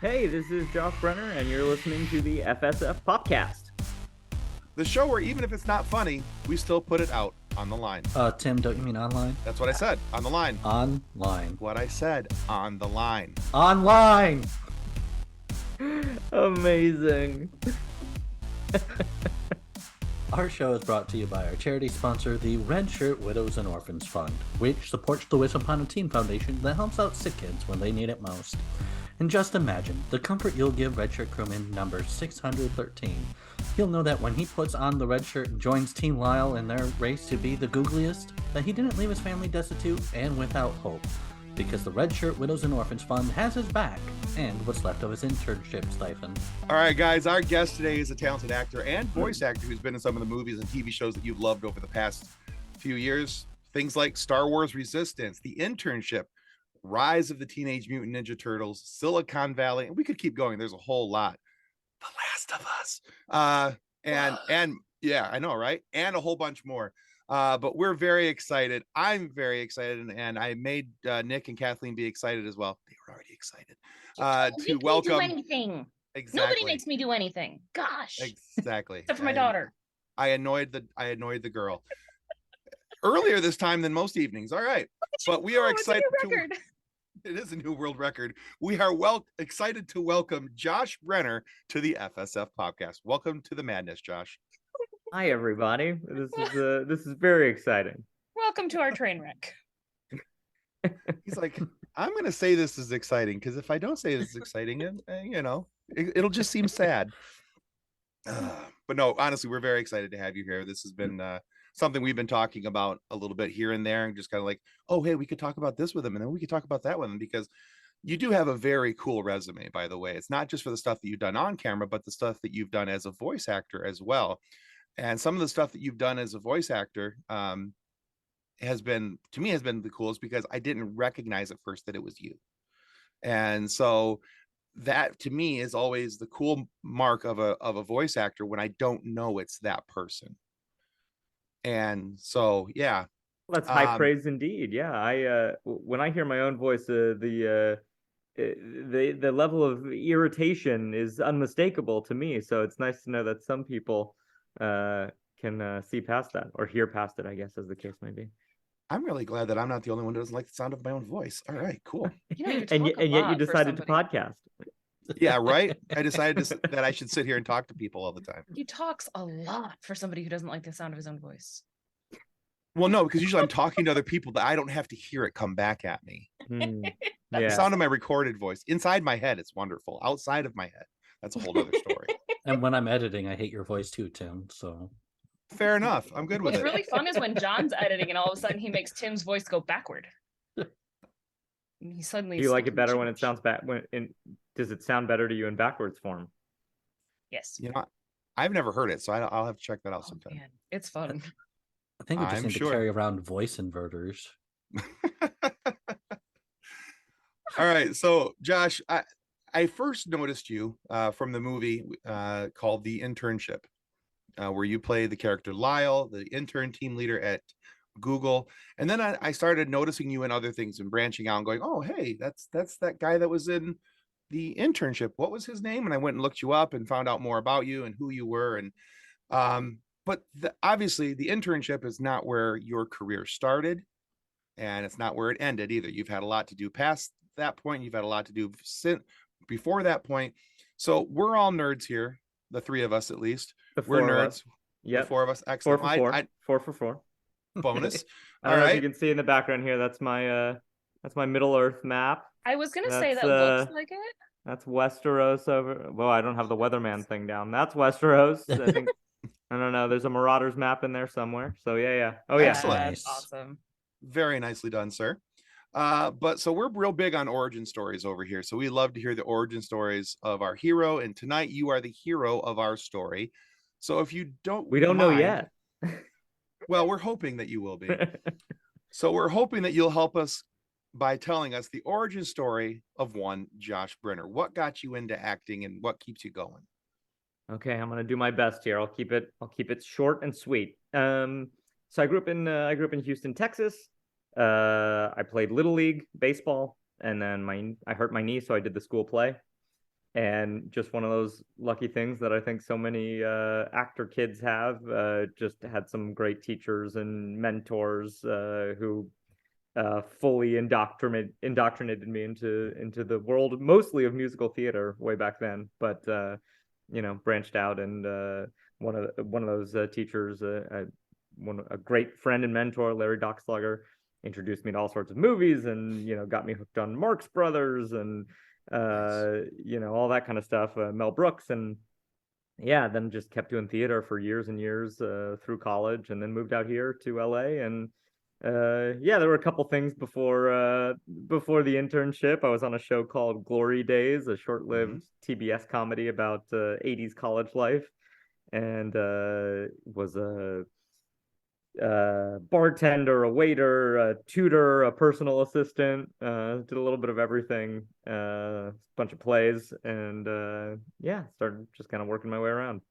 Hey, this is Josh Brener, and you're listening to the FSF Popcast. The show where even if it's not funny, we still put it out on the line. Tim, don't you mean online? That's what I said. On the line. Online. What I said. On the line. Online! Amazing. Our show is brought to you by our charity sponsor, the Red Shirt Widows and Orphans Fund, which supports the Wish Upon a Teen Foundation that helps out sick kids when they need it most. And just imagine the comfort you'll give Red Shirt crewman number 613. He'll know that when he puts on the red shirt and joins Team Lyle in their race to be the googliest, that he didn't leave his family destitute and without hope, because the Red Shirt Widows and Orphans Fund has his back and what's left of his internship stipend. All right, guys, our guest today is a talented actor and voice actor who's been in some of the movies and TV shows that you've loved over the past few years. Things like Star Wars Resistance, The Internship, Rise of the Teenage Mutant Ninja Turtles, Silicon Valley, and we could keep going. There's a whole lot. The Last of Us. And yeah, I know, right? And a whole bunch more. But we're very excited. I'm very excited, and I made Nick and Kathleen be excited as well. They were already excited to welcome. Do anything. Exactly. Nobody makes me do anything. Gosh. Exactly. Except for my daughter. I annoyed the girl earlier this time than most evenings. All right, but we are excited. It is a new world record. We are excited to welcome Josh Brener to the FSF podcast. Welcome to the madness, Josh. Hi, everybody. This is very exciting. Welcome to our train wreck. He's like, I'm going to say this is exciting because if I don't say this is exciting, it'll just seem sad. But no, honestly, we're very excited to have you here. This has been something we've been talking about a little bit here and there, and just kind of like, oh, hey, we could talk about this with him, and then we could talk about that with him, because you do have a very cool resume, by the way. It's not just for the stuff that you've done on camera, but the stuff that you've done as a voice actor as well. And some of the stuff that you've done as a voice actor has been the coolest, because I didn't recognize at first that it was you. And so that to me is always the cool mark of a voice actor, when I don't know it's that person. And so, yeah. Well, that's high praise indeed. Yeah, I when I hear my own voice, the level of irritation is unmistakable to me. So it's nice to know that some people can see past that, or hear past it, I guess, as the case may be. I'm really glad that I'm not the only one who doesn't like the sound of my own voice. All right, cool. And yet you decided to podcast. Yeah, right. I decided that I should sit here and talk to people all the time. He talks a lot for somebody who doesn't like the sound of his own voice. Well, no, because usually I'm talking to other people that I don't have to hear it come back at me. Yeah. The sound of my recorded voice inside my head, it's wonderful. Outside of my head, that's a whole other story. And when I'm editing, I hate your voice too, Tim. So fair enough. I'm good with What's it. really fun is when John's editing and all of a sudden he makes Tim's voice go backward. He suddenly. Do you like it better when it sounds back? Does it sound better to you in backwards form? Yes. I've never heard it, so I'll have to check that out sometime. Man, it's fun. I think we just need to carry around voice inverters. All right, so Josh, I first noticed you from the movie called The Internship, where you play the character Lyle, the intern team leader at Google. And then I started noticing you in other things and branching out and going, oh, hey, that's that guy that was in The Internship. What was his name? And I went and looked you up and found out more about you and who you were. And but obviously the internship is not where your career started, and it's not where it ended either. You've had a lot to do past that point. You've had a lot to do before that point. So we're all nerds here, the three of us at least. We're nerds. Yeah, 4 of us. Excellent. 4 for 4. Bonus. I don't know if you can see in the background here. That's my Middle Earth map. I was gonna say that looks like it. That's Westeros over. Well, I don't have the weatherman thing down. That's Westeros. I think. I don't know. There's a Marauders map in there somewhere. So yeah. Oh yeah. Excellent. That's awesome. Very nicely done, sir. But so we're real big on origin stories over here. So we love to hear the origin stories of our hero. And tonight you are the hero of our story. So if you don't, we don't know yet. Well, we're hoping that you will be. So we're hoping that you'll help us by telling us the origin story of one Josh Brener. What got you into acting and what keeps you going? Okay, I'm gonna do my best here. I'll keep it short and sweet. So I grew up in Houston, Texas. I played Little League baseball, and then I hurt my knee, so I did the school play. and just one of those lucky things that I think so many actor kids have. Just had some great teachers and mentors who fully indoctrinated me into the world, mostly of musical theater way back then. But branched out, and one of those teachers, a great friend and mentor, Larry Dockslugger, introduced me to all sorts of movies, and got me hooked on Marx Brothers and all that kind of stuff. Mel Brooks, and yeah, then just kept doing theater for years and years through college, and then moved out here to LA. And yeah, there were a couple things before the internship. I was on a show called Glory Days, a short-lived TBS comedy about 80s college life, and was a bartender, a waiter, a tutor, a personal assistant. Did a little bit of everything, bunch of plays, and yeah, started just kind of working my way around.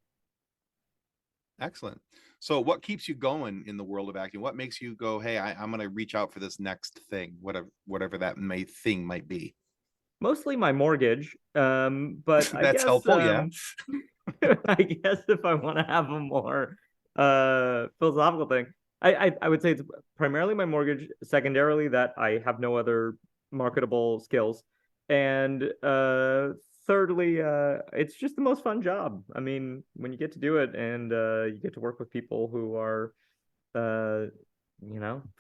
Excellent. So what keeps you going in the world of acting? What makes you go, hey, I'm going to reach out for this next thing, whatever that thing might be? Mostly my mortgage, but I That's guess helpful, yeah. I guess if I want to have a more philosophical thing, I would say it's primarily my mortgage, secondarily that I have no other marketable skills, and thirdly, it's just the most fun job. I mean, when you get to do it, and you get to work with people who are fun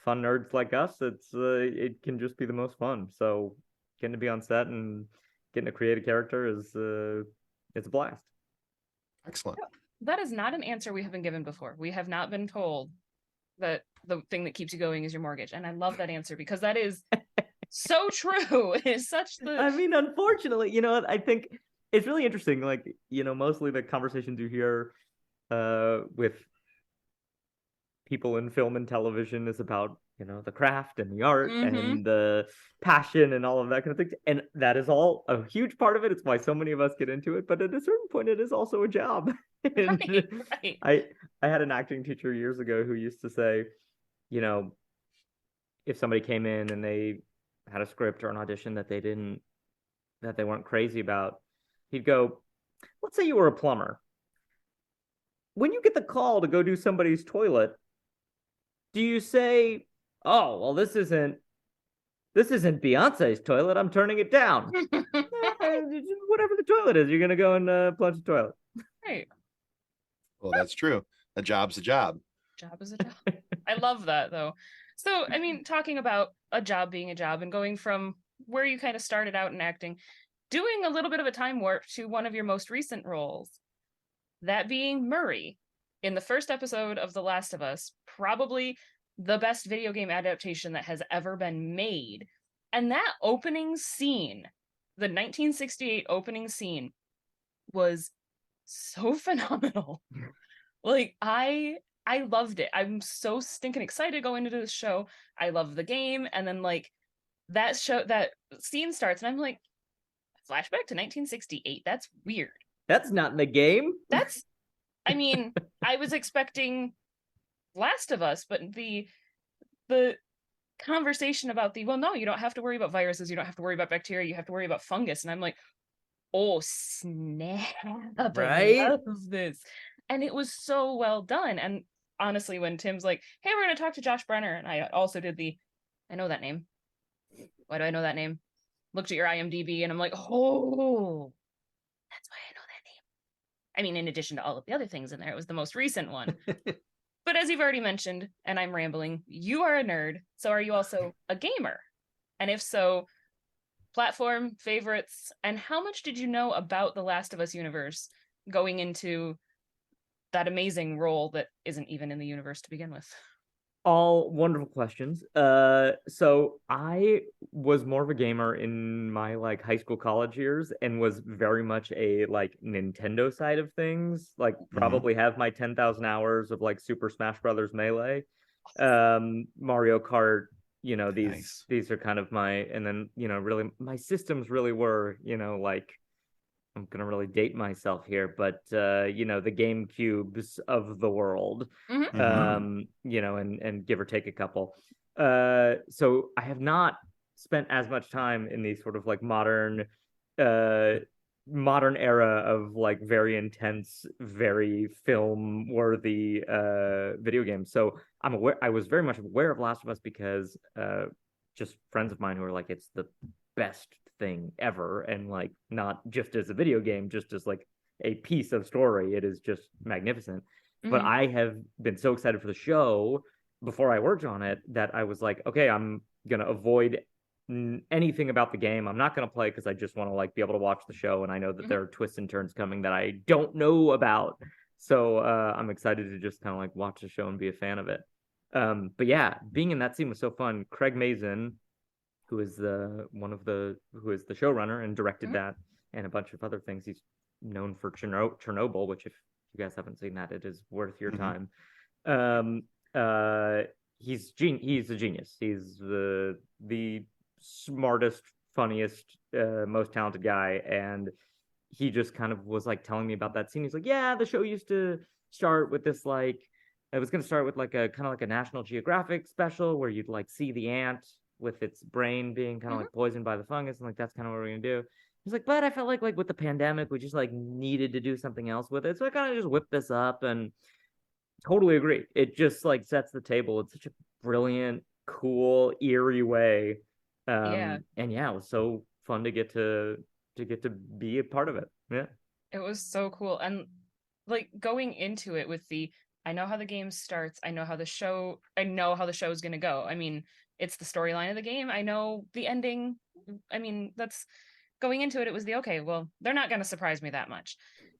nerds like us, it can just be the most fun. So getting to be on set and getting to create a character is it's a blast. Excellent. That is not an answer we have been given before. We have not been told that the thing that keeps you going is your mortgage. And I love that answer, because that is so true. It is such the... I mean, unfortunately, I think it's really interesting. Like, mostly the conversations you hear with people in film and television is about, the craft and the art and the passion and all of that kind of thing. And that is all a huge part of it. It's why so many of us get into it. But at a certain point, it is also a job. And right. I had an acting teacher years ago who used to say, if somebody came in and they had a script or an audition that they weren't crazy about, he'd go, let's say you were a plumber. When you get the call to go do somebody's toilet, do you say, oh, well, this isn't Beyonce's toilet, I'm turning it down? Whatever the toilet is, you're going to go and plunge the toilet. Right. Well, that's true. A job's a job. Job is a job. I love that, though. So, I mean, talking about a job being a job and going from where you kind of started out in acting, doing a little bit of a time warp to one of your most recent roles, that being Murray in the first episode of The Last of Us, probably the best video game adaptation that has ever been made. And that opening scene, the 1968 opening scene, was so phenomenal. Like, I loved it. I'm so stinking excited going into this show. I love the game. And then, like, that scene starts, and I'm like, flashback to 1968? That's weird. That's not in the game. I mean, I was expecting Last of Us, but the conversation about no, you don't have to worry about viruses, you don't have to worry about bacteria, you have to worry about fungus. And I'm like, oh, snap. Right? I love this. And it was so well done. And honestly, when Tim's like, hey, we're going to talk to Josh Brener, and I also did I know that name. Why do I know that name? Looked at your IMDb, and I'm like, oh, that's why I know that name. I mean, in addition to all of the other things in there, it was the most recent one. But as you've already mentioned, and I'm rambling, you are a nerd. So are you also a gamer? And if so, platform, favorites, and how much did you know about the Last of Us universe going into that amazing role that isn't even in the universe to begin with? All wonderful questions. So I was more of a gamer in my like high school, college years, and was very much a like Nintendo side of things. Like probably have my 10,000 hours of like Super Smash Brothers Melee, Mario Kart. These are kind of my, and then really my systems really were like, I'm gonna really date myself here, but the GameCubes of the world, and give or take a couple. So I have not spent as much time in these sort of like modern modern era of like very intense, very film worthy video games. So I was very much aware of Last of Us because just friends of mine who are like, it's the best thing ever, and like not just as a video game, just as like a piece of story. It is just magnificent. But Mhm. I have been so excited for the show before I worked on it that I was like, okay, I'm gonna avoid anything about the game. I'm not going to play because I just want to like be able to watch the show, and I know that Mhm. there are twists and turns coming that I don't know about. So I'm excited to just kind of like watch the show and be a fan of it. But yeah, being in that scene was so fun. Craig Mazin, who is who is the showrunner and directed Mhm. that and a bunch of other things. He's known for Chernobyl, which if you guys haven't seen that, it is worth your Mhm. time. Um, uh, he's a genius. He's the smartest, funniest, most talented guy, and he just kind of was like telling me about that scene. He's like, yeah, the show used to start with this like it was going to start with like a kind of like a National Geographic special where you'd like see the ant with its brain being kind of Mhm. like poisoned by the fungus, and like that's kind of what we're gonna do. He's like, but I felt like with the pandemic, we just like needed to do something else with it, so I kind of just whipped this up, and totally agree. It just like sets the table. It's such a brilliant, cool, eerie way. Yeah, And yeah, it was so fun to get to be a part of it. Yeah. it was so cool. And like going into it with the I know how the game starts, I know how the show is going to go. I mean, it's the storyline of the game. I know the ending. I mean, that's going into it, it was the okay, well, they're not going to surprise me that much.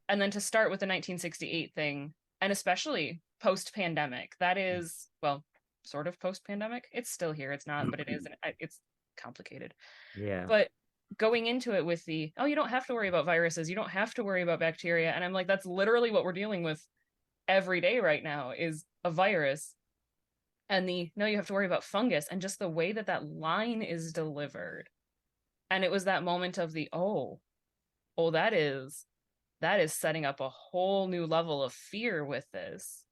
And then to start with the 1968 thing, and especially post pandemic, that is, well, sort of post pandemic. It's still here. It's not, but it is. It's complicated. Yeah. But going into it with the, oh, you don't have to worry about viruses. You don't have to worry about bacteria. And I'm like, that's literally what we're dealing with every day right now is a virus. And the, no, you have to worry about fungus. And just the way that that line is delivered. And it was that moment of the, oh, that is setting up a whole new level of fear with this.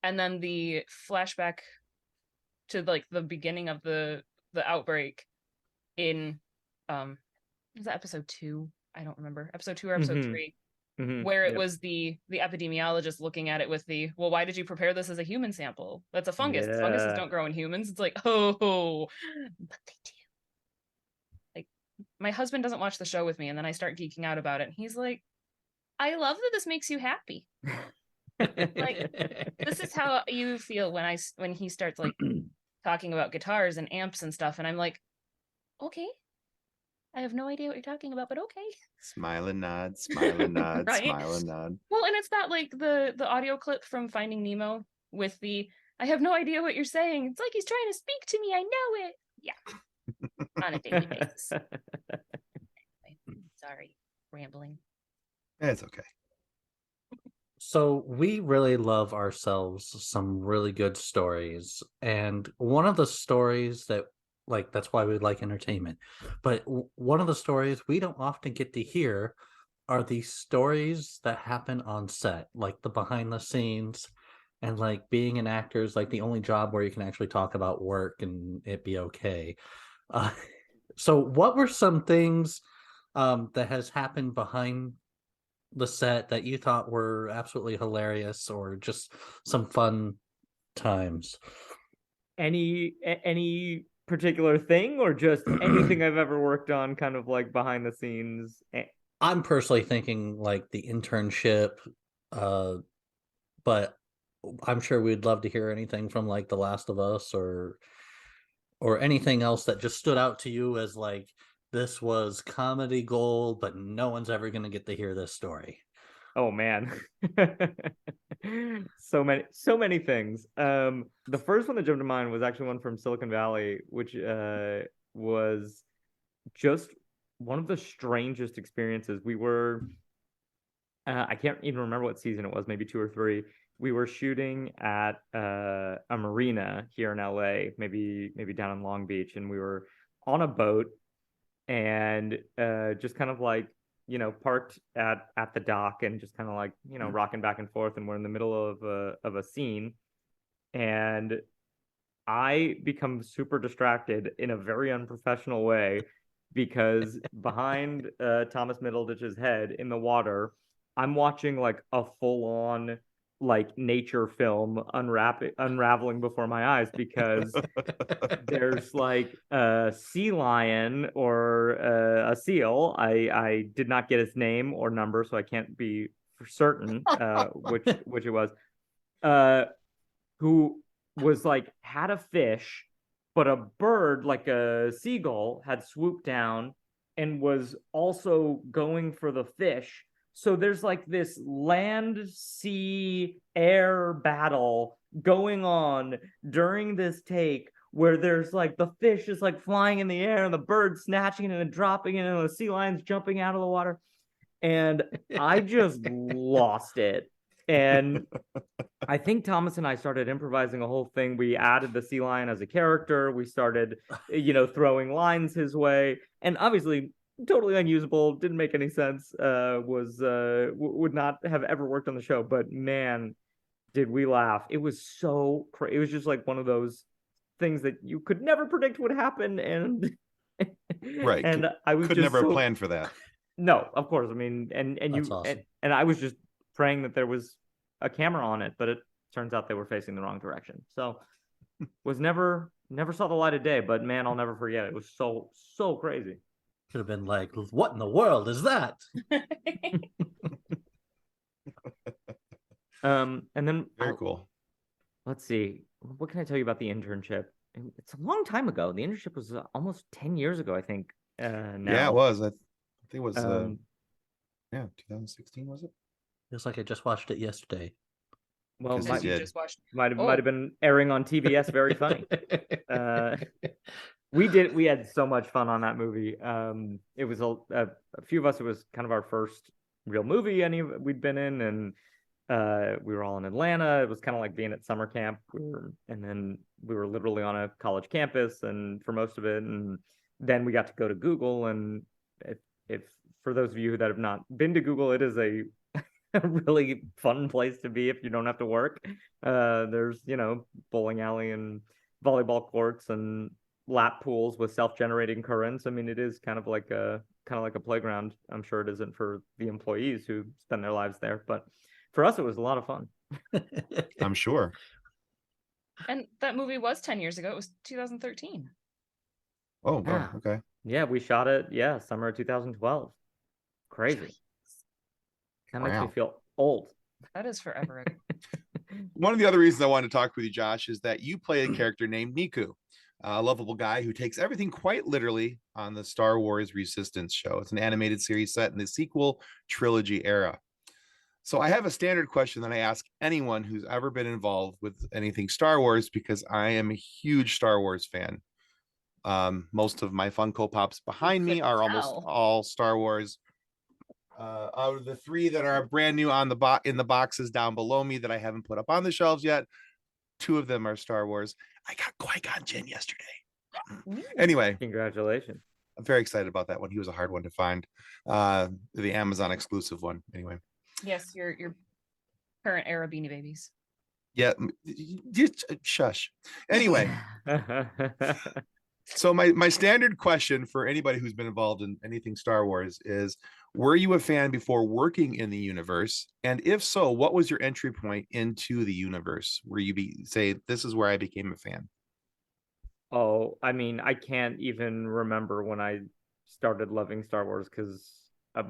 And then the flashback to like the beginning of the outbreak in is that episode 2? I don't remember. Episode 2 or episode Mm-hmm. 3, Mm-hmm. where it Yep. was the epidemiologist looking at it with the, well, why did you prepare this as a human sample? That's a fungus. Funguses Yeah. don't grow in humans. It's like, oh, but they do. Like my husband doesn't watch the show with me, and then I start geeking out about it. And he's like, I love that this makes you happy. Like this is how you feel when he starts like talking about guitars and amps and stuff, and I'm like, okay, I have no idea what you're talking about, but okay. Smile and nod, smile and nod, Right? smile and nod. Well, and it's that like the audio clip from Finding Nemo with the I have no idea what you're saying. It's like he's trying to speak to me. I know it. Yeah, on a daily basis. Anyway, sorry, rambling. It's okay. So we really love ourselves some really good stories. And one of the stories that like that's why we like entertainment. But one of the stories we don't often get to hear are the stories that happen on set, like the behind the scenes and like being an actor is like the only job where you can actually talk about work and it be okay. Uh, so what were some things that has happened behind the set that you thought were absolutely hilarious or just some fun times? Any particular thing or just anything I've ever worked on kind of like behind the scenes? I'm personally thinking like the internship, uh, but I'm sure we'd love to hear anything from like The Last of Us or anything else that just stood out to you as like this was comedy gold, but no one's ever going to get to hear this story. Oh man. So many things. The first one that jumped to mind was actually one from Silicon Valley, which was just one of the strangest experiences. We were I can't even remember what season it was, maybe 2 or 3. We were shooting at a marina here in LA, maybe down in Long Beach, and we were on a boat and just kind of like parked at the dock and just kind of like rocking back and forth, and we're in the middle of a scene, and I become super distracted in a very unprofessional way because behind Thomas Middleditch's head in the water, I'm watching like a full-on like nature film unraveling before my eyes, because there's like a sea lion or a seal. I did not get its name or number, so I can't be for certain which it was. Who was like had a fish, but a bird like a seagull had swooped down and was also going for the fish. So there's like this land, sea, air battle going on during this take, where there's like the fish is like flying in the air and the bird snatching it and dropping it and the sea lion's jumping out of the water. And I just lost it. And I think Thomas and I started improvising a whole thing. We added the sea lion as a character. We started, throwing lines his way. And obviously, totally unusable, didn't make any sense, would not have ever worked on the show. But man, did we laugh. It was so crazy. It was just like one of those things that you could never predict would happen. And right. And I was could just never plan for that. No, of course. I mean, and That's you awesome. and I was just praying that there was a camera on it, but it turns out they were facing the wrong direction. So was never saw the light of day, but man, I'll never forget it. It was so crazy. Could have been like, what in the world is that? And then Very cool. Let's see. What can I tell you about the internship? It's a long time ago. The internship was almost 10 years ago, I think. Now. Yeah, it was. I think it was 2016, was it? It's like I just watched it yesterday. Well, Because you just watched. might have been airing on TBS. Very funny. We had so much fun on that movie. It was a few of us. It was kind of our first real movie we'd been in, and we were all in Atlanta. It was kind of like being at summer camp. And then we were literally on a college campus, and for most of it, and then we got to go to Google. And if for those of you that have not been to Google, it is a really fun place to be if you don't have to work. There's bowling alley and volleyball courts and lap pools with self-generating currents. I mean, it is kind of like a playground. I'm sure it isn't for the employees who spend their lives there, but for us it was a lot of fun. I'm sure. And that movie was 10 years ago. It was 2013. Oh, wow. Okay. Yeah, we shot it summer of 2012. Crazy. That makes me feel old. That is forever ago. One of the other reasons I wanted to talk with you, Josh, is that you play a character named Niku, a lovable guy who takes everything quite literally on the Star Wars Resistance show. It's an animated series set in the sequel trilogy era. So I have a standard question that I ask anyone who's ever been involved with anything Star Wars, because I am a huge Star Wars fan. Most of my Funko Pops behind me are almost all Star Wars. Out of the 3 that are brand new in the boxes down below me that I haven't put up on the shelves yet, 2 of them are Star Wars. I got Qui-Gon Jinn yesterday. Anyway, congratulations. I'm very excited about that one. He was a hard one to find. The Amazon exclusive one. Anyway. Yes, your current era Beanie Babies. Yeah, just shush. Anyway. So my standard question for anybody who's been involved in anything Star Wars is, were you a fan before working in the universe? And if so, what was your entry point into the universe where you say, this is where I became a fan? Oh, I mean, I can't even remember when I started loving Star Wars, because of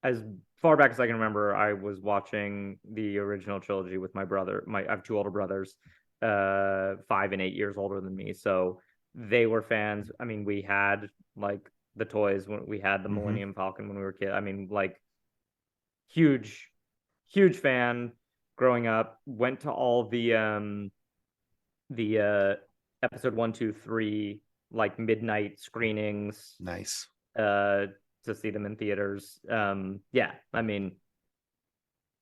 as far back as I can remember, I was watching the original trilogy with my brother. I have 2 older brothers, 5 and 8 years older than me. So they were fans. I mean, we had like the toys when we had the Millennium Falcon when we were kids. I mean, like huge fan growing up. Went to all the episode 1, 2, 3 like midnight screenings. Nice. To see them in theaters. Yeah, I mean,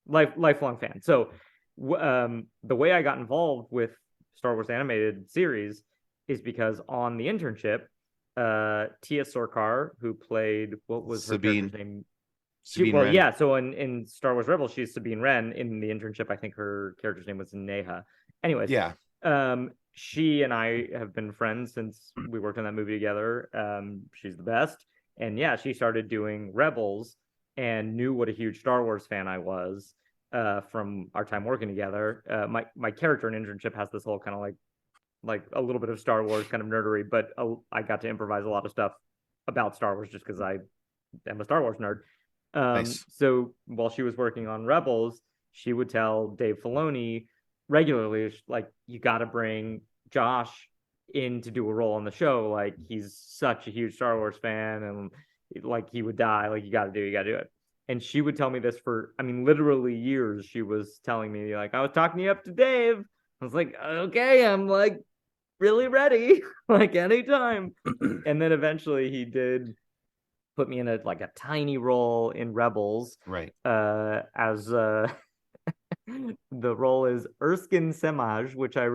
lifelong fan. So the way I got involved with Star Wars animated series is because on the internship, Tia Sorkar, who played, what was Sabine. her character's name? Sabine Wren. Yeah, so in Star Wars Rebels, she's Sabine Wren. In the internship, I think her character's name was Neha. Anyways, yeah. she and I have been friends since we worked on that movie together. She's the best. And yeah, she started doing Rebels and knew what a huge Star Wars fan I was from our time working together. My character in Internship has this whole kind of like a little bit of Star Wars kind of nerdery, but I got to improvise a lot of stuff about Star Wars just because I am a Star Wars nerd. Nice. So while she was working on Rebels, she would tell Dave Filoni regularly, like, you got to bring Josh in to do a role on the show. Like, he's such a huge Star Wars fan, and like he would die. Like, you got to do it. And she would tell me this for, I mean, literally years. She was telling me, like, I was talking you up to Dave. I was like, okay, I'm like really ready, like anytime. And then eventually he did put me in a tiny role in Rebels. Right. As the role is Erskine Semaj, which I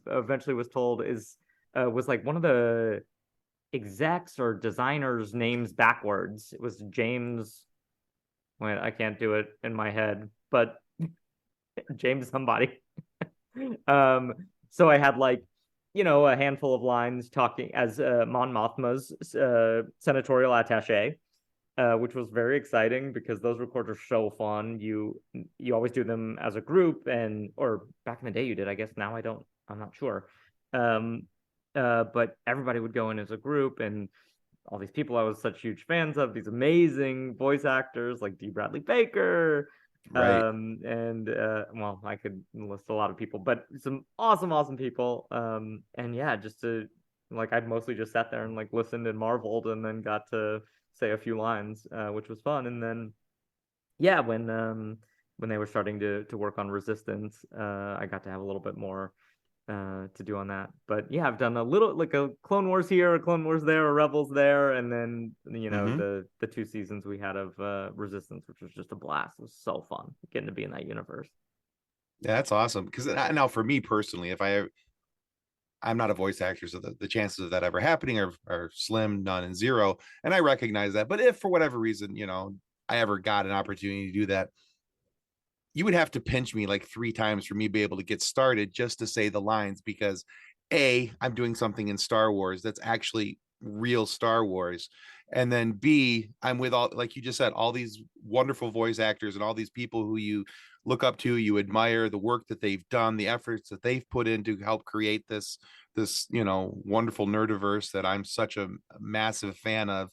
eventually was told was like one of the execs or designers' names backwards. It was James. Wait, I can't do it in my head, but James somebody. So I had a handful of lines talking as Mon Mothma's senatorial attaché, which was very exciting because those records are so fun. You always do them as a group, or back in the day you did, I guess. Now I'm not sure. But everybody would go in as a group, and all these people I was such huge fans of, these amazing voice actors like D. Bradley Baker. Right. Well, I could list a lot of people, but some awesome people. And yeah, just to I'd mostly just sat there and listened and marveled, and then got to say a few lines, which was fun. And then yeah, when they were starting to work on Resistance, I got to have a little bit more to do on that. But yeah, I've done a little, a Clone Wars here, a Clone Wars there, a Rebels there, and then the 2 seasons we had of Resistance, which was just a blast. It was so fun getting to be in that universe. Yeah, that's awesome. Because now for me personally, I'm not a voice actor, so the chances of that ever happening are slim, none, and zero. And I recognize that. But if for whatever reason, I ever got an opportunity to do that, you would have to pinch me 3 times for me to be able to get started just to say the lines, because A, I'm doing something in Star Wars that's actually real Star Wars. And then B, I'm with all, like you just said, all these wonderful voice actors and all these people who you look up to, you admire the work that they've done, the efforts that they've put in to help create this wonderful nerdiverse that I'm such a massive fan of.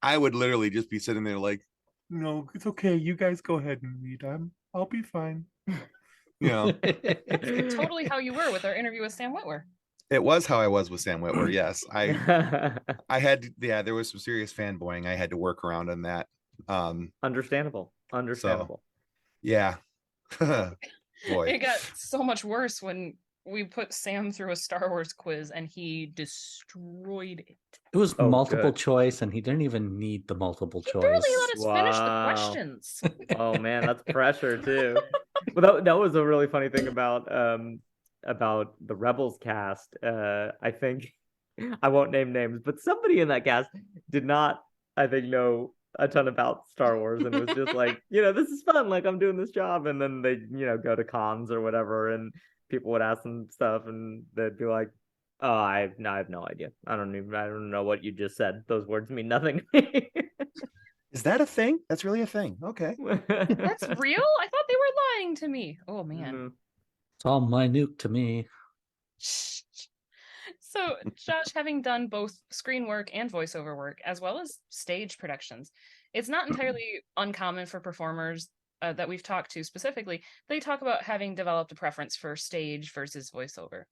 I would literally just be sitting there like, no, it's okay. You guys go ahead and read. I'll be fine. That's totally how you were with our interview with Sam Witwer. It was how I was with Sam Witwer. Yes, I had. Yeah, there was some serious fanboying I had to work around on that. Understandable. So, yeah. Boy, it got so much worse when we put Sam through a Star Wars quiz and he destroyed it. It was multiple choice, and he didn't even need the multiple choice. Barely let us finish the questions. Oh man, that's pressure too. Well, that was a really funny thing about the Rebels cast. I think I won't name names, but somebody in that cast did not, I think, know a ton about Star Wars, and was just like, this is fun. Like, I'm doing this job, and then they, go to cons or whatever, and people would ask them stuff, and they'd be like, "Oh, I have no idea. I don't know what you just said. Those words mean nothing." Is that a thing? That's really a thing. Okay. That's real? I thought they were lying to me. Oh man. Mm-hmm. It's all minute to me. So, Josh, having done both screen work and voiceover work, as well as stage productions, it's not entirely uncommon for performers that we've talked to specifically. They talk about having developed a preference for stage versus voiceover.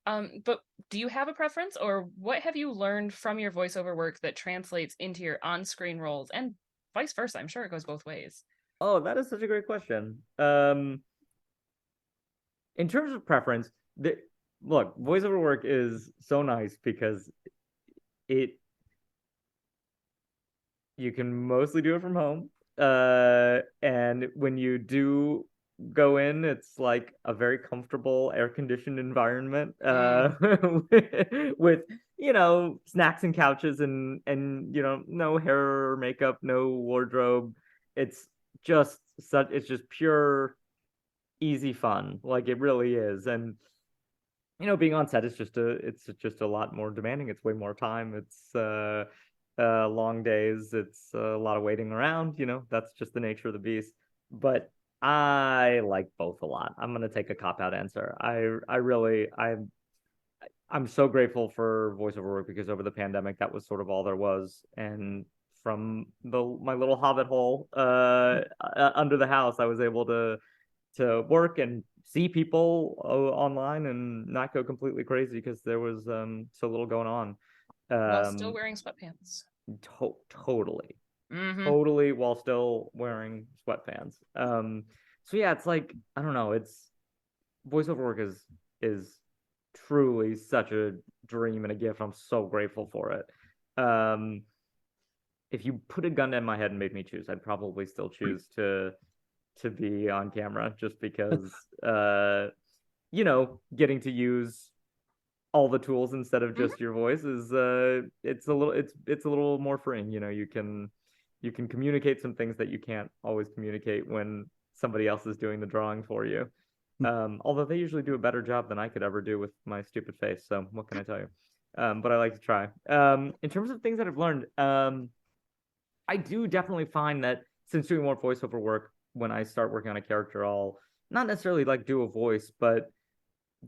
But do you have a preference, or what have you learned from your voiceover work that translates into your on-screen roles, and vice versa? I'm sure it goes both ways. Oh, that is such a great question. In terms of preference, look, voiceover work is so nice because you can mostly do it from home. And when you do go in, it's like a very comfortable air-conditioned environment with snacks and couches and no hair or makeup, no wardrobe. It's just pure easy fun. Like, it really is. And being on set is it's just a lot more demanding. It's way more time. It's long days. It's a lot of waiting around. That's just the nature of the beast. But I like both a lot. I'm gonna take a cop out answer. I'm so grateful for voiceover work because over the pandemic that was sort of all there was. And from my little hobbit hole under the house, I was able to work and see people online and not go completely crazy because there was so little going on. While still wearing sweatpants. Totally. Mm-hmm. Totally, while still wearing sweatpants. So yeah, it's like, I don't know, it's voiceover work is truly such a dream and a gift. I'm so grateful for it. If you put a gun to my head and made me choose, I'd probably still choose to be on camera just because getting to use all the tools instead of just your voice is it's a little more freeing. You can communicate some things that you can't always communicate when somebody else is doing the drawing for you. Although they usually do a better job than I could ever do with my stupid face. So what can I tell you? But I like to try. In terms of things that I've learned, I do definitely find that since doing more voiceover work, when I start working on a character, I'll not necessarily like do a voice, but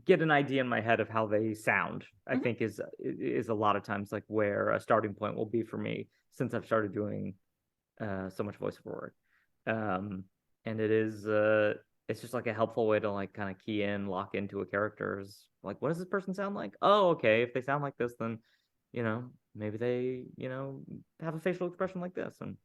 get an idea in my head of how they sound. I think is a lot of times like where a starting point will be for me since I've started doing so much voiceover work. And it's just like a helpful way to like kind of key in, lock into a character's like, what does this person sound like? Oh, okay. If they sound like this, then maybe they have a facial expression like this. And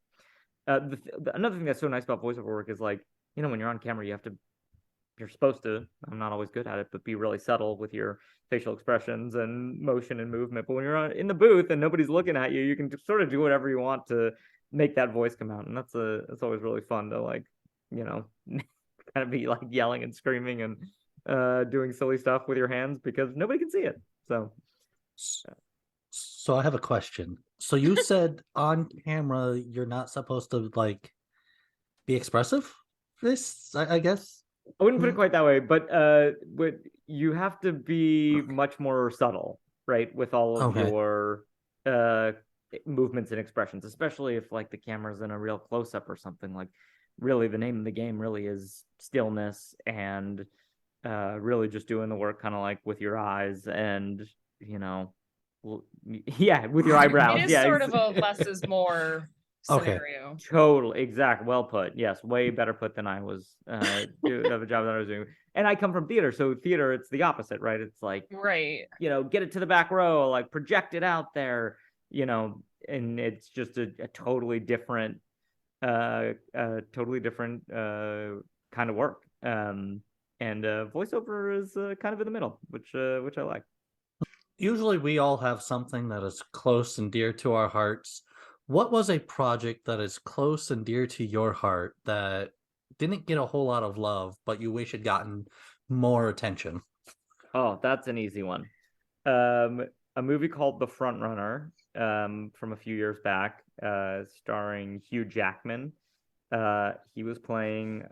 another thing that's so nice about voiceover work is like, when you're on camera, you're supposed to, I'm not always good at it, but be really subtle with your facial expressions and motion and movement. But when you're in the booth and nobody's looking at you, you can sort of do whatever you want to make that voice come out. And that's always really fun to like, kind of be like yelling and screaming and doing silly stuff with your hands because nobody can see it. So I have a question. So you said on camera you're not supposed to like be expressive? I guess. I wouldn't put it quite that way, but you have to be much more subtle, right, with all of your movements and expressions, especially if like the camera's in a real close up or something. Like, really, the name of the game really is stillness and really just doing the work kind of like with your eyes and with your eyebrows. It is sort of a less is more scenario. Totally, exact. Well put. Yes, way better put than I was doing the job that I was doing. And I come from theater, so theater, it's the opposite, right? It's like, right, get it to the back row, like project it out there, and it's just a totally different kind of work. And voiceover is kind of in the middle, which I like. Usually we all have something that is close and dear to our hearts. What was a project that is close and dear to your heart that didn't get a whole lot of love, but you wish had gotten more attention? Oh, that's an easy one. A movie called The Front Runner from a few years back, starring Hugh Jackman. He was playing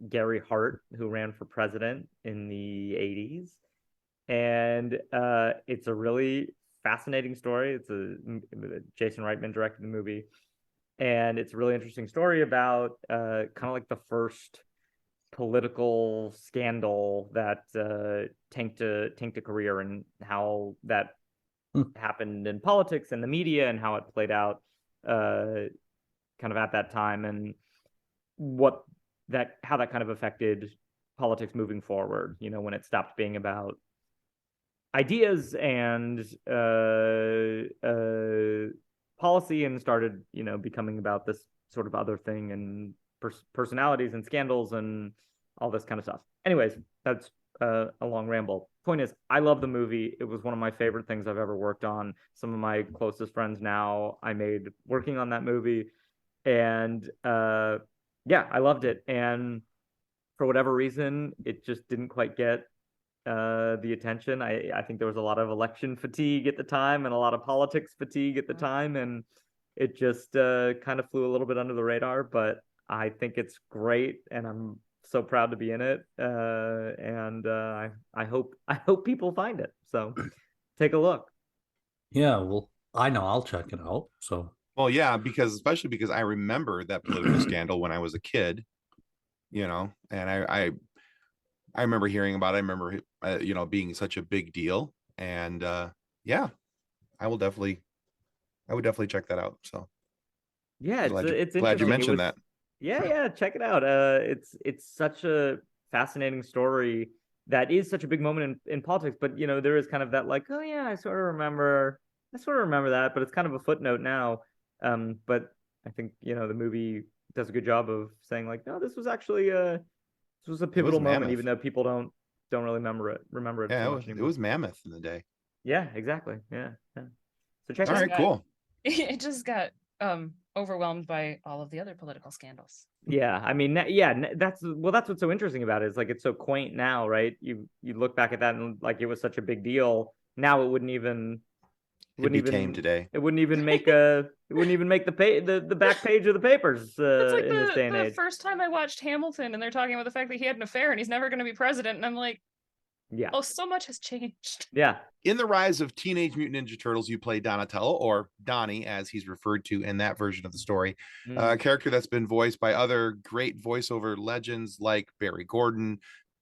Gary Hart, who ran for president in the 80s. And it's a really fascinating story. Jason Reitman directed the movie. And it's a really interesting story about kind of like the first political scandal that tanked a career and how that happened in politics and the media and how it played out kind of at that time and how that kind of affected politics moving forward, when it stopped being about ideas and policy and started, becoming about this sort of other thing and personalities and scandals and all this kind of stuff. Anyways, that's a long ramble. Point is, I love the movie. It was one of my favorite things I've ever worked on. Some of my closest friends now I made working on that movie. And I loved it. And for whatever reason, it just didn't quite get the attention. I think there was a lot of election fatigue at the time and a lot of politics fatigue at the time, and it just kind of flew a little bit under the radar. But I think it's great, and I'm so proud to be in it. And I hope people find it. So take a look. Yeah, well, I know I'll check it out. So, Well, yeah, especially because I remember that political scandal when I was a kid, and I remember hearing about it. I remember, being such a big deal. And yeah, I would definitely check that out. So Yeah, it's glad you interesting. mentioned that. Yeah, check it out. It's such a fascinating story that is such a big moment in politics. But there is kind of that like, oh yeah, I sort of remember that, but it's kind of a footnote now. But I think the movie does a good job of saying like, no, this was actually this was a pivotal moment, even though people don't really remember it Yeah, too much it anymore. was mammoth in the day. Yeah, exactly. Yeah. So check it All out. right, cool. It just got overwhelmed by all of the other political scandals. Yeah, I mean, that's what's so interesting about it. Is like it's so quaint now, right? You look back at that and like it was such a big deal. Now it wouldn't even tame today. It wouldn't even make the back page of the papers It's like in this day and the age. first time I watched Hamilton and they're talking about the fact that he had an affair and he's never going to be president, and I'm like, Yeah. Oh, so much has changed. Yeah. In the Rise of Teenage Mutant Ninja Turtles, you play Donatello, or Donnie, as he's referred to in that version of the story, a character that's been voiced by other great voiceover legends like Barry Gordon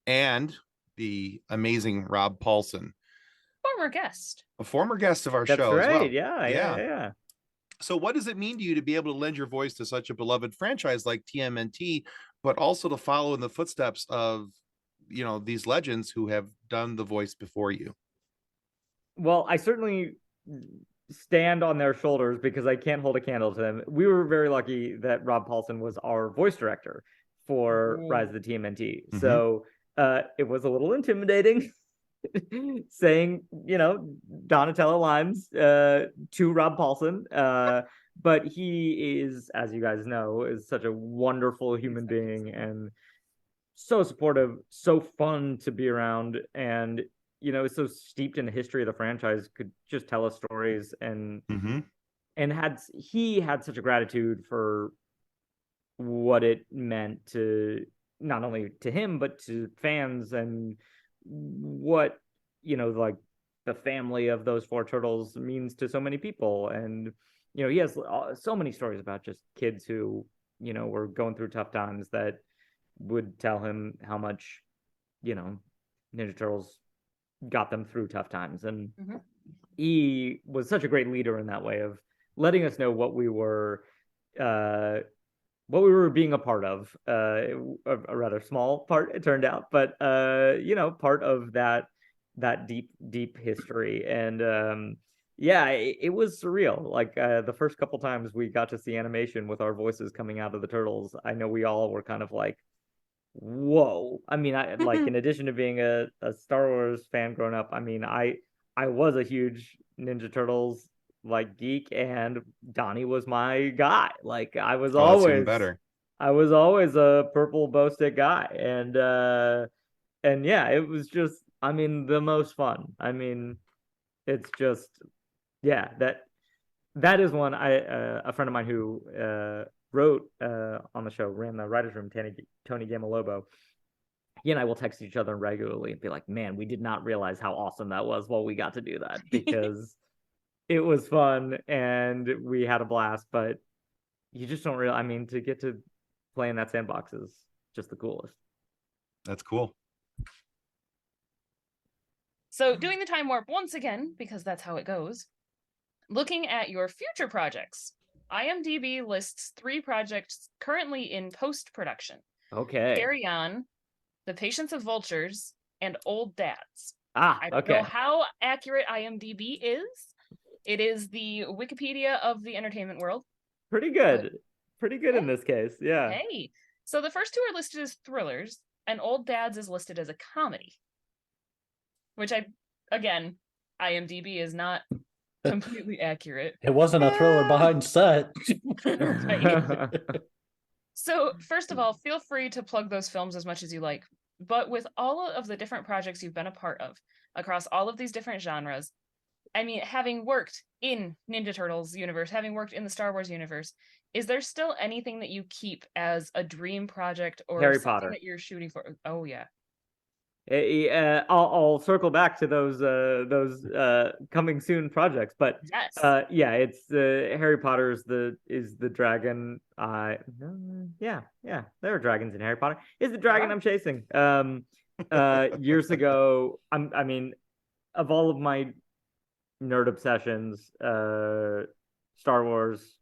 and the amazing Rob Paulsen. Former guest. A former guest of our That's show right. as well. Yeah. So what does it mean to you to be able to lend your voice to such a beloved franchise like TMNT, but also to follow in the footsteps of these legends who have done the voice before you? Well, I certainly stand on their shoulders because I can't hold a candle to them. We were very lucky that Rob Paulsen was our voice director for Rise of the TMNT. Mm-hmm. So it was a little intimidating saying, Donatello lines to Rob Paulsen. But he is, as you guys know, is such a wonderful human being and so supportive, so fun to be around, and is so steeped in the history of the franchise, could just tell us stories, and he had such a gratitude for what it meant to not only to him but to fans, and what like the family of those four turtles means to so many people. And he has so many stories about just kids who were going through tough times that would tell him how much Ninja Turtles got them through tough times. And he was such a great leader in that way of letting us know what we were being a part of, a rather small part, it turned out, but part of that deep history. And it was surreal. Like the first couple times we got to see animation with our voices coming out of the turtles, I know we all were kind of like, whoa. I mean, I like, in addition to being a Star Wars fan growing up, I mean, I was a huge Ninja Turtles like geek, and Donnie was my guy. Like I was always better. I was always a purple bow stick guy, and yeah, it was just, I mean, the most fun. I mean, it's just, yeah, that is one. A friend of mine who wrote on the show, ran the writers' room, Tony Gamalobo. He and I will text each other regularly and be like, man, we did not realize how awesome that was while we got to do that, because it was fun and we had a blast. But you just don't really, I mean, to get to play in that sandbox is just the coolest. That's cool. So doing the time warp once again, because that's how it goes, looking at your future projects, IMDb lists 3 projects currently in post-production. Okay. Carry On, The Patience of Vultures, and Old Dads. I don't know how accurate IMDb is. It is the Wikipedia of the entertainment world. Pretty good. Pretty good in this case, yeah. Hey, so the first 2 are listed as thrillers, and Old Dads is listed as a comedy. Which IMDb is not completely accurate. It wasn't a thriller behind set. Right. So, first of all, feel free to plug those films as much as you like. But with all of the different projects you've been a part of across all of these different genres, I mean, having worked in Ninja Turtles universe, having worked in the Star Wars universe, is there still anything that you keep as a dream project or Harry something Potter. that you're shooting for? Oh yeah. I'll circle back to those coming soon projects, but Yes. yeah, it's Harry Potter is the dragon. Yeah, there are dragons in Harry Potter. Is the dragon I'm chasing? Years ago, I mean, of all of my nerd obsessions, Star Wars,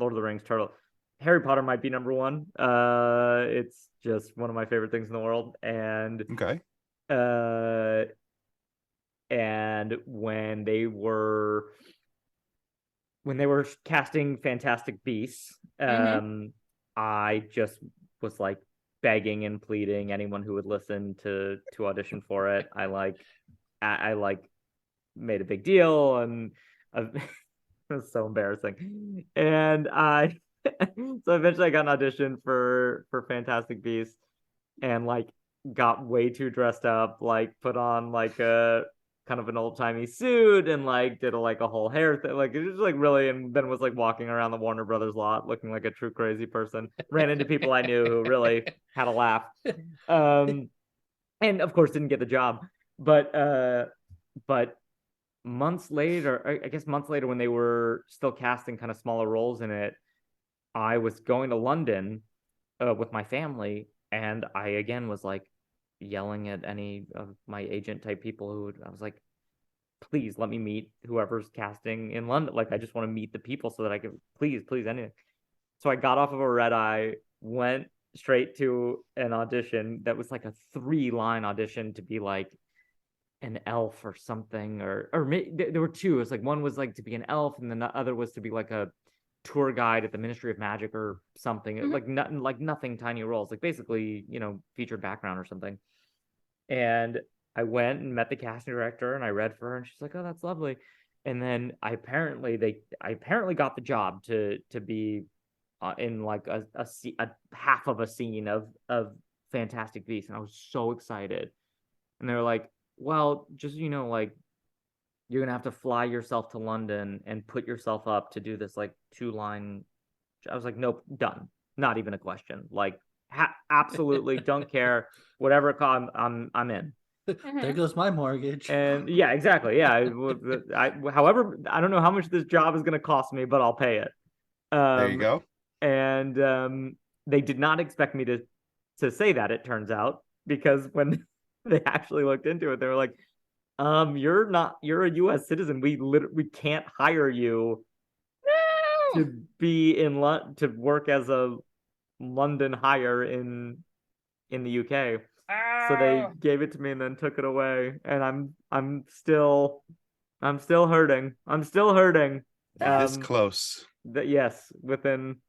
Lord of the Rings, Turtle, Harry Potter might be number one. It's just one of my favorite things in the world, and Okay. and when they were casting Fantastic Beasts, I just was like begging and pleading anyone who would listen to audition for it. I made a big deal, and it was so embarrassing. And so eventually I got an audition for Fantastic Beasts, and like got way too dressed up, like put on like a kind of an old-timey suit, and like did a whole hair thing, like it was like really, and then was like walking around the Warner Brothers lot looking like a true crazy person. Ran into people I knew who really had a laugh, and of course didn't get the job. But months later, I guess months later, when they were still casting kind of smaller roles in it, I was going to London with my family, and I again was like yelling at any of my agent type people I was like, please let me meet whoever's casting in London. Like, I just want to meet the people so that I could please anything. So I got off of a red eye, went straight to an audition that was like a 3-line audition to be like an elf or something, or there were two. It was like, one was like to be an elf, and then the other was to be like a tour guide at the Ministry of Magic or something. Like nothing tiny roles, like basically, featured background or something. And I went and met the casting director, and I read for her, and she's like, "Oh, that's lovely." And then I apparently got the job to be in like a half of a scene of Fantastic Beasts, and I was so excited. And they were like, "Well, just like you're gonna have to fly yourself to London and put yourself up to do this like 2-line." I was like, "Nope, done. Not even a question. Like, absolutely don't care. Whatever it costs, I'm in." There goes my mortgage. And yeah, exactly. Yeah. However, I don't know how much this job is gonna cost me, but I'll pay it. There you go. And they did not expect me to say that, it turns out, because when they actually looked into it, they were like, you're a US citizen. We can't hire you to be to work as a London hire in the UK. So they gave it to me and then took it away, and I'm still hurting. I'm still hurting. This close. Yes, within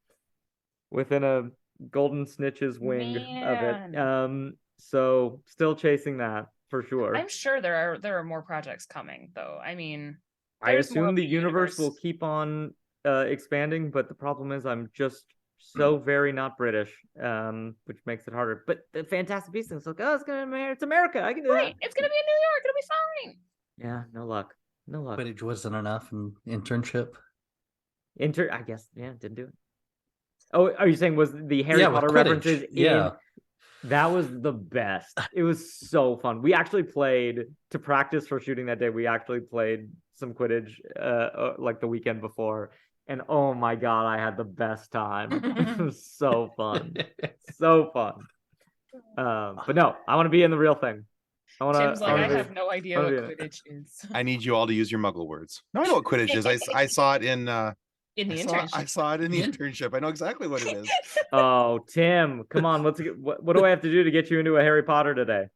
a golden snitch's wing of it. So still chasing that for sure. I'm sure there are more projects coming, though. I mean, I assume the universe will keep on expanding, but the problem is I'm just so very not British, which makes it harder. But the Fantastic Beasts thing's like, oh, it's America. I can do that. It's gonna be in New York. It'll be fine. Yeah, no luck. Quidditch wasn't enough in internship. I guess, yeah, didn't do it. Oh, are you saying was the Harry Potter references? Yeah. That was the best. It was so fun. We actually played, to practice for shooting that day, we actually played some Quidditch like the weekend before. And oh my God, I had the best time. It was so fun. So fun. But no, I want to be in the real thing. Tim's like, I have no idea what Quidditch is. I need you all to use your muggle words. No, I know what Quidditch is. I saw it in the internship. I saw it in the internship. I know exactly what it is. Oh, Tim, come on. What do I have to do to get you into a Harry Potter today?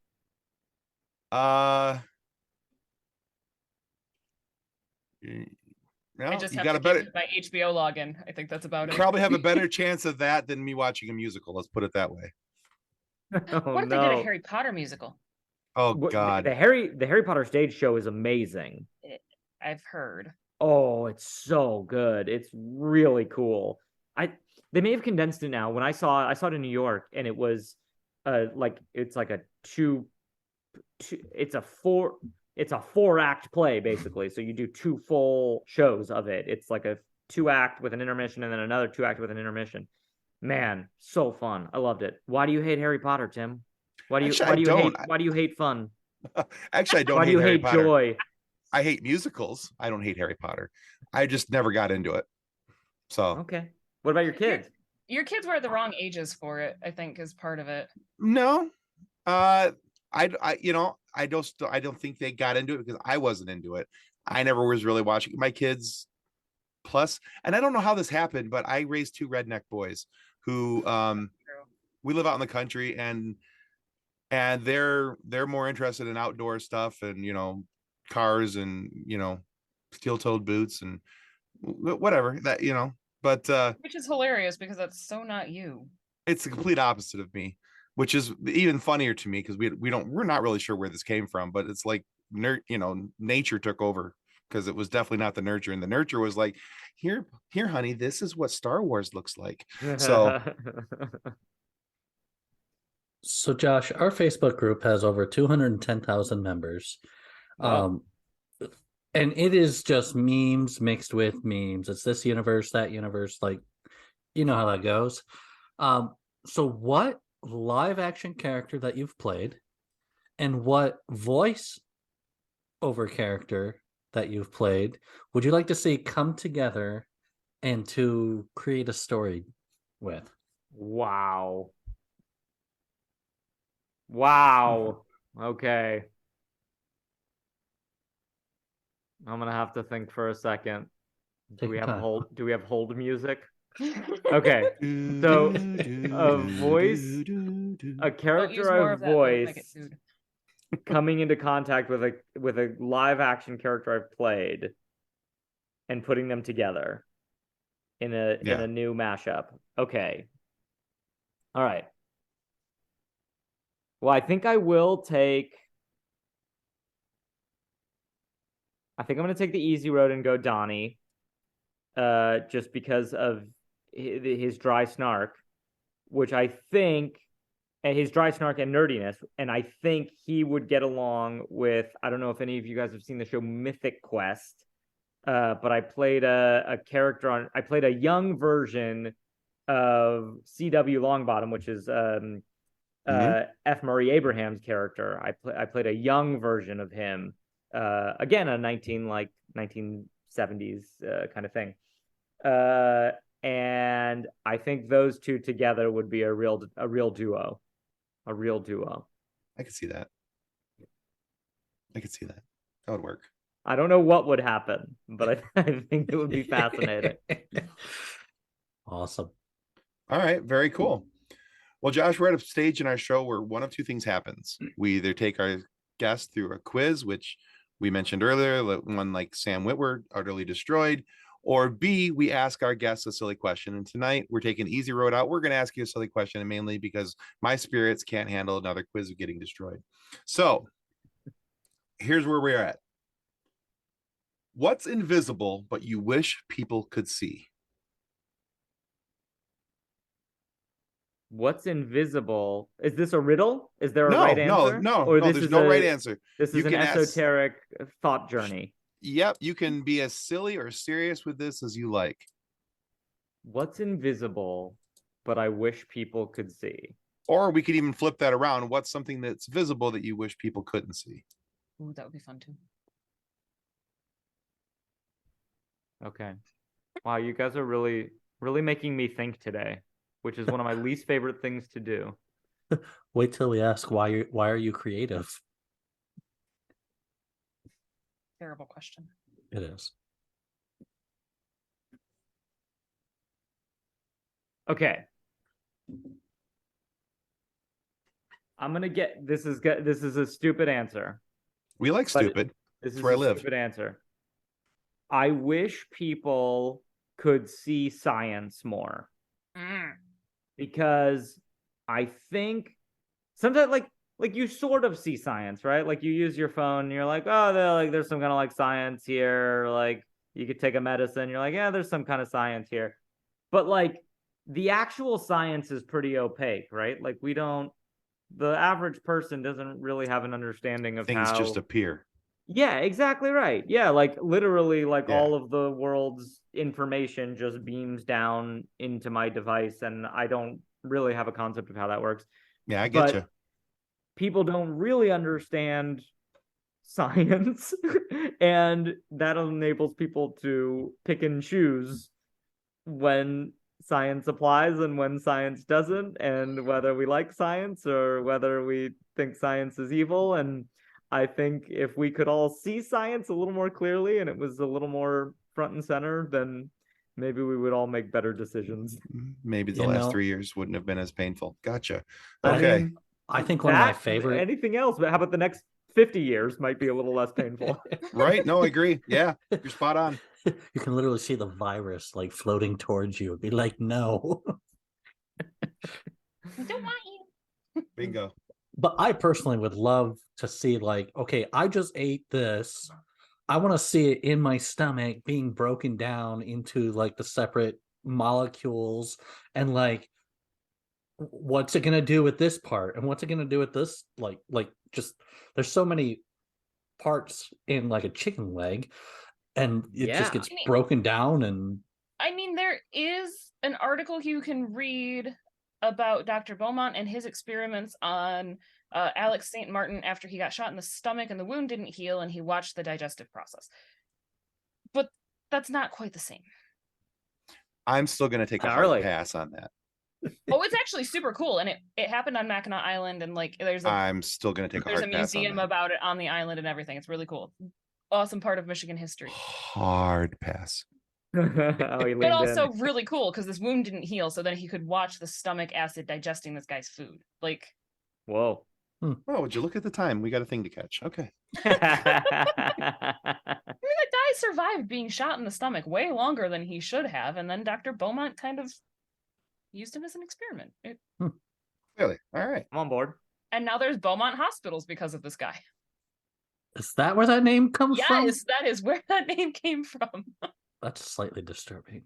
No, I just have to get my HBO login. I think that's about it. Probably have a better chance of that than me watching a musical. Let's put it that way. What if they did a Harry Potter musical? Oh God, the Harry Potter stage show is amazing. I've heard. Oh, it's so good. It's really cool. They may have condensed it now. When I saw it in New York, and it was it's like a it's a it's a 4-act play basically. So you do 2 full shows of it. It's like a 2-act with an intermission and then another 2-act with an intermission. Man, so fun. I loved it. Why do you hate Harry Potter, Tim? Why do you hate fun? Actually, I don't Why do hate you Harry hate Potter. joy? I hate musicals. I don't hate Harry Potter. I just never got into it. So okay. What about your kids? Your kids were at the wrong ages for it, I think, is part of it. no, I don't think they got into it because I wasn't into it. I never was really watching my kids. Plus, and I don't know how this happened, but I raised 2 redneck boys who we live out in the country, and they're more interested in outdoor stuff and cars and steel-toed boots and whatever that but which is hilarious because that's so not you. It's the complete opposite of me, which is even funnier to me because we're not really sure where this came from, but it's like nature took over, because it was definitely not the nurture, and the nurture was like, here honey, this is what Star Wars looks like. So Josh, our Facebook group has over 210,000 members. Wow. And it is just memes mixed with memes. It's this universe, that universe, like, you know how that goes. So what live action character that you've played and what voice over character that you've played would you like to see come together and to create a story with? Wow. Okay. I'm gonna have to think for a second. Do we have hold music? Okay. So a character I've voiced coming into contact with a live action character I've played and putting them together in a new mashup. Okay. All right. Well, I think I'm going to take the easy road and go Donnie, just because of his dry snark, which I think, and his dry snark and nerdiness, and I think he would get along with, I don't know if any of you guys have seen the show Mythic Quest, but I played a young version of C.W. Longbottom, which is F. Murray Abraham's character. I played a young version of him. Again, a 1970s kind of thing. And I think those two together would be a real duo. A real duo. I could see that. That would work. I don't know what would happen, but I think it would be fascinating. Awesome. All right, very cool. Well, Josh, we're at a stage in our show where one of 2 things happens. We either take our guest through a quiz, which we mentioned earlier, one like Sam Witwer, Utterly Destroyed, or B, we ask our guests a silly question. And tonight we're taking easy road out. We're going to ask you a silly question, and mainly because my spirits can't handle another quiz of getting destroyed. So here's where we're at. What's invisible, but you wish people could see? What's invisible? Is this a riddle? Is there a right answer? No, there's no right answer. This is an esoteric thought journey. Yep, you can be as silly or serious with this as you like. What's invisible, but I wish people could see? Or we could even flip that around. What's something that's visible that you wish people couldn't see? Ooh, that would be fun too. Okay. Wow, you guys are really, really making me think today, which is one of my least favorite things to do. Wait till we ask why are you creative? Terrible question. It is. Okay. I'm gonna get this is a stupid answer. We like stupid. This is where I live. Stupid answer. I wish people could see science more. Because I think sometimes like you sort of see science, right? Like you use your phone and you're like, oh, there's some kind of like science here. Like you could take a medicine. You're like, yeah, there's some kind of science here. But like the actual science is pretty opaque, right? Like the average person doesn't really have an understanding of things how just appear. Yeah, exactly right. Yeah, like literally, like Yeah. all of the world's information just beams down into my device, and I don't really have a concept of how that works. Yeah, I get you. But people don't really understand science, and that enables people to pick and choose when science applies and when science doesn't, and whether we like science or whether we think science is evil. And I think if we could all see science a little more clearly and it was a little more front and center, then maybe we would all make better decisions. Maybe the last 3 years wouldn't have been as painful. Gotcha. Okay. I think one of my favorite. Anything else, but how about the next 50 years might be a little less painful. Right. No, I agree. Yeah, you're spot on. You can literally see the virus like floating towards you. It'd be like, no. I don't want you. Bingo. But I personally would love to see, like, okay, I just ate this. I want to see it in my stomach being broken down into like the separate molecules, and like, what's it gonna do with this part, and what's it gonna do with this? Like just there's so many parts in like a chicken leg, and it just gets broken down. And I mean, there is an article you can read about Dr. Beaumont and his experiments on Alex St. Martin after he got shot in the stomach and the wound didn't heal, and he watched the digestive process. But that's not quite the same. I'm still going to take a hard pass on that. Oh, it's actually super cool, and it happened on Mackinac Island, and like I'm still going to take a hard pass. There's a museum about it on the island and everything. It's really cool. Awesome part of Michigan history. Hard pass. But also really cool because this wound didn't heal, so then he could watch the stomach acid digesting this guy's food. Like, whoa. Oh, would you look at the time? We got a thing to catch. Okay. I mean, the guy survived being shot in the stomach way longer than he should have, and then Dr. Beaumont kind of used him as an experiment. Really? All right. I'm on board. And now there's Beaumont hospitals because of this guy. Is that where that name comes from? Yes, that is where that name came from. That's slightly disturbing.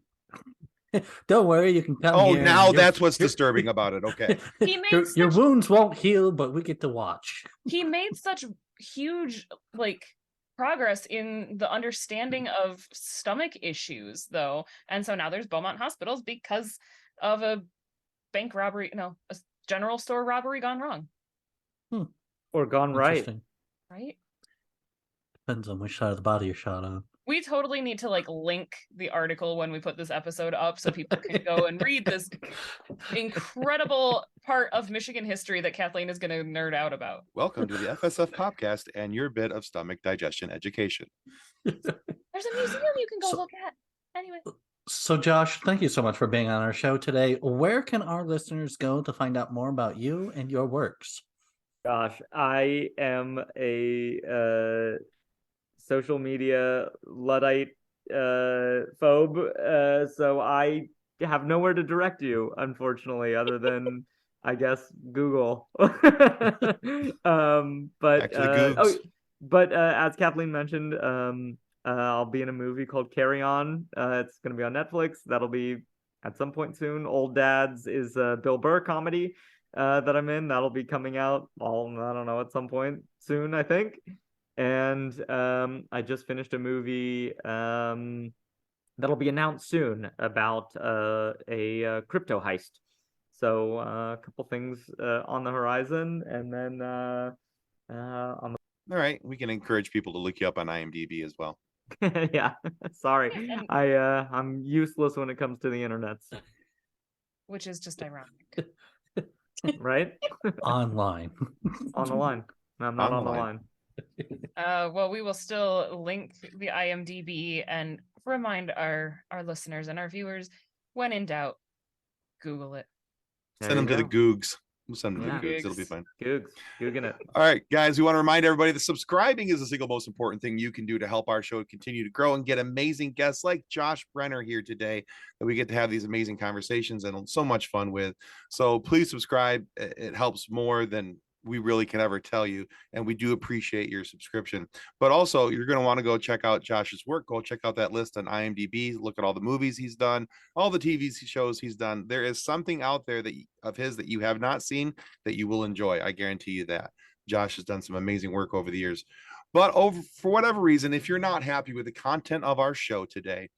Don't worry, you can come here. Oh, now that's what's disturbing about it. Okay. Your wounds won't heal, but we get to watch. He made such huge, like, progress in the understanding of stomach issues, though. And so now there's Beaumont hospitals because of a bank robbery, a general store robbery gone wrong. Or gone right. Right? Depends on which side of the body you're shot on. We totally need to link the article when we put this episode up so people can go and read this incredible part of Michigan history that Kathleen is going to nerd out about. Welcome to the FSF Podcast and your bit of stomach digestion education. There's a museum you can go look at. Anyway. So Josh, thank you so much for being on our show today. Where can our listeners go to find out more about you and your works? Gosh, I am a social media Luddite phobe, so I have nowhere to direct you, unfortunately, other than I guess Google. But as Kathleen mentioned, I'll be in a movie called Carry On. It's going to be on Netflix. That'll be at some point soon. Old Dads is a Bill Burr comedy that I'm in. That'll be coming out I don't know, at some point soon, I think. And I just finished a movie that'll be announced soon about a crypto heist. So a couple things on the horizon, and then on the. All right, we can encourage people to look you up on IMDb as well. Yeah, sorry, I'm useless when it comes to the internet. Which is just ironic, right? Online. On the line. I'm not on the line. Well, we will still link the IMDb and remind our listeners and our viewers, when in doubt, Google it. Send them to the Googs. We'll send them to the Googs. It'll be fun. Googing it. All right, guys, we want to remind everybody that subscribing is the single most important thing you can do to help our show continue to grow and get amazing guests like Josh Brener here today that we get to have these amazing conversations and so much fun with. So please subscribe. It helps more than we really can ever tell you, and we do appreciate your subscription. But also, you're going to want to go check out Josh's work. Go check out that list on IMDb. Look at all the movies he's done, all the TV shows he's done. There is something out there of his that you have not seen that you will enjoy. I guarantee you that. Josh has done some amazing work over the years. But for whatever reason, if you're not happy with the content of our show today,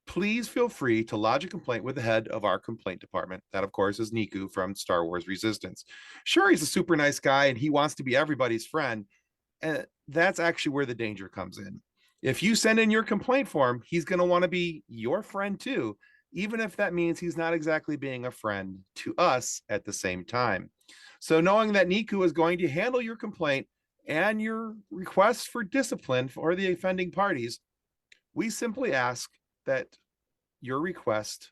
please feel free to lodge a complaint with the head of our complaint department. That, of course, is Niku from Star Wars Resistance. Sure, he's a super nice guy and he wants to be everybody's friend. And that's actually where the danger comes in. If you send in your complaint form, he's going to want to be your friend too, even if that means he's not exactly being a friend to us at the same time. So knowing that Niku is going to handle your complaint and your requests for discipline for the offending parties, we simply ask that in your request,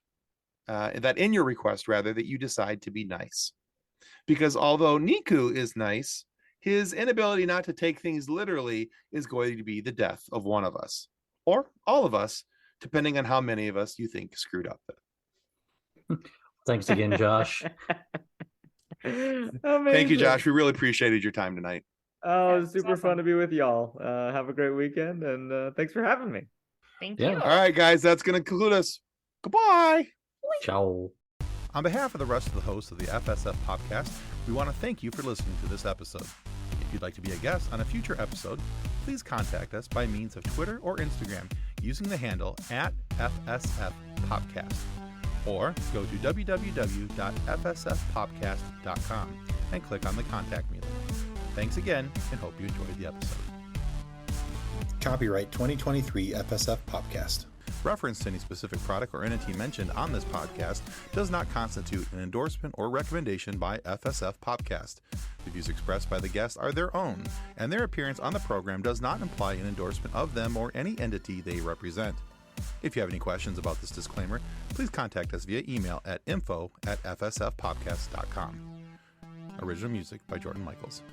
that you decide to be nice. Because although Niku is nice, his inability not to take things literally is going to be the death of one of us, or all of us, depending on how many of us you think screwed up. Thanks again, Josh. Thank you, Josh. We really appreciated your time tonight. Oh, it was super fun to be with y'all. Have a great weekend, and thanks for having me. Thank Yeah. you. All right, guys, that's going to conclude us. Goodbye. Ciao. On behalf of the rest of the hosts of the FSF podcast, we want to thank you for listening to this episode. If you'd like to be a guest on a future episode, please contact us by means of Twitter or Instagram using the handle @FSFpopcast, or go to www.fsfpopcast.com and click on the Contact Me link. Thanks again, and hope you enjoyed the episode. Copyright 2023 FSF Popcast. Reference to any specific product or entity mentioned on this podcast does not constitute an endorsement or recommendation by FSF Popcast. The views expressed by the guests are their own, and their appearance on the program does not imply an endorsement of them or any entity they represent. If you have any questions about this disclaimer, please contact us via email at info@fsfpopcast.com. Original music by Jordan Michaels.